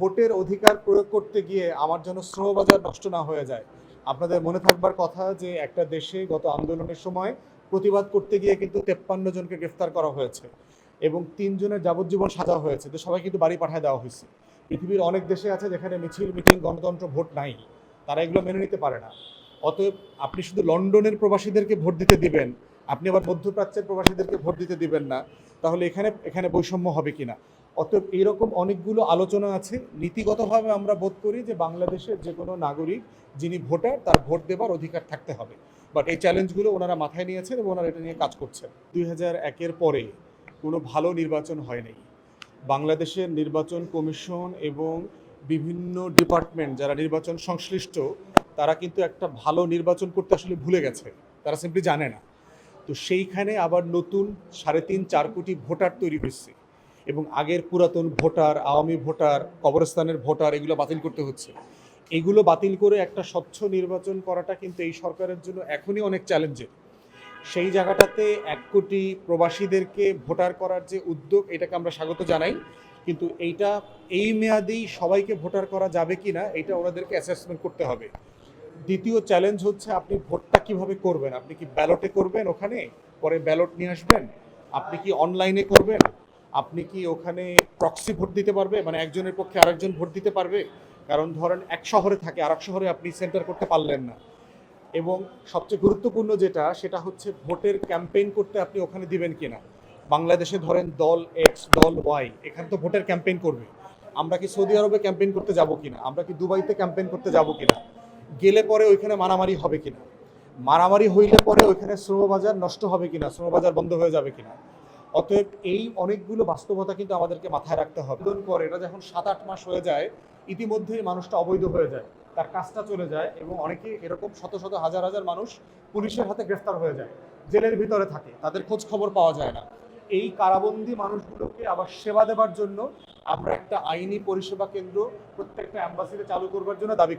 ভোটের অধিকার প্রয়োগ করতে গিয়ে আমার যেন শ্রমবাজার নষ্ট না হয়ে যায়। আপনাদের মনে থাকবার কথা যে একটা দেশে গত আন্দোলনের সময় প্রতিবাদ করতে গিয়ে কিন্তু 53 জনকে গ্রেফতার করা হয়েছে এবং 3 জনের যাবজ্জীবন সাজা হয়েছে, তো সবাই কিন্তু বাড়ি পাঠায় দেওয়া হয়েছে। পৃথিবীর অনেক দেশে আছে যেখানে মিছিল মিটিং গণতন্ত্র ভোট নাই, তারা এগুলো মেনে নিতে পারে না। অতএব আপনি শুধু লন্ডনের প্রবাসীদেরকে ভোট দিতে দিবেন, আপনি আবার মধ্যপ্রাচ্যের প্রবাসীদেরকে ভোট দিতে দিবেন না, তাহলে এখানে এখানে বৈষম্য হবে কিনা। অতএব এইরকম অনেকগুলো আলোচনা আছে। নীতিগতভাবে আমরা বোধ করি যে বাংলাদেশের যে কোনো নাগরিক যিনি ভোটার তার ভোট দেবার অধিকার থাকতে হবে, বাট এই চ্যালেঞ্জগুলো ওনারা মাথায় নিয়েছেন এবং ওনারা এটা নিয়ে কাজ করছেন। 2001-এর পরে কোনো ভালো নির্বাচন হয় নাই। বাংলাদেশের নির্বাচন কমিশন এবং বিভিন্ন ডিপার্টমেন্ট যারা নির্বাচন সংশ্লিষ্ট তারা কিন্তু একটা ভালো নির্বাচন করতে আসলে ভুলে গেছে, তারা সিম্পলি জানে না। তো সেইখানে আবার নতুন 3.5-4 কোটি ভোটার তৈরি হয়েছে এবং আগের পুরাতন ভোটার, আওয়ামী ভোটার, কবরস্থানের ভোটার এগুলো বাতিল করতে হচ্ছে। এগুলো বাতিল করে একটা স্বচ্ছ নির্বাচন করাটা কিন্তু এই সরকারের জন্য এখনই অনেক চ্যালেঞ্জের। সেই জায়গাটাতে 1 কোটি প্রবাসীদেরকে ভোটার করার যে উদ্যোগ, এটাকে আমরা স্বাগত জানাই, কিন্তু এইটা এই মেয়াদেই সবাইকে ভোটার করা যাবে কি না এটা ওনাদেরকে অ্যাসেসমেন্ট করতে হবে। দ্বিতীয় চ্যালেঞ্জ হচ্ছে আপনি ভোটটা কিভাবে করবেন। আপনি কি ব্যালটে করবেন, ওখানে পরে ব্যালট নিয়ে আসবেন? আপনি কি অনলাইনে করবেন? আপনি কি ওখানে প্রক্সি ভোট দিতে পারবে, মানে একজনের পক্ষে আরেকজন ভোট দিতে পারবে? কারণ ধরেন এক শহরে থাকে, আরেক শহরে আপনি সেন্টার করতে পারলেন না। এবং সবচেয়ে গুরুত্বপূর্ণ যেটা, সেটা হচ্ছে ভোটের ক্যাম্পেইন করতে আপনি ওখানে দিবেন কিনা। বাংলাদেশে ধরেন দল এক্স দল ওয়াই এখানে তো ভোটের ক্যাম্পেইন করবে, আমরা কি সৌদি আরবে ক্যাম্পেইন করতে যাব কিনা, আমরা কি দুবাইতে ক্যাম্পেইন করতে যাব কিনা, গেলে পরে ওইখানে মারামারি হবে কিনা, মারামারি হইলে পরে ওইখানে শ্রমবাজার নষ্ট হবে কিনা, শ্রমবাজার বন্ধ হয়ে যাবে কিনা। অতএব এই অনেকগুলো বাস্তবতা কিন্তু আমাদেরকে মাথায় রাখতে হবে। করে এটা যখন 7-8 মাস হয়ে যায়, ইতিমধ্যেই মানুষটা অবৈধ হয়ে যায়, তার কাজটা চলে যায় এবং অনেকে এরকম শত শত হাজার হাজার মানুষ পুলিশের হাতে গ্রেফতার হয়ে যায়, জেলের ভিতরে থাকে, তাদের খোঁজ খবর পাওয়া যায় না। এই কারাবন্দী মানুষগুলোকে আবার সেবা দেবার জন্য আমরা একটা আইনি পরিষেবা কেন্দ্র প্রত্যেকটা অ্যাম্বাসিতে চালু করবার জন্য দাবি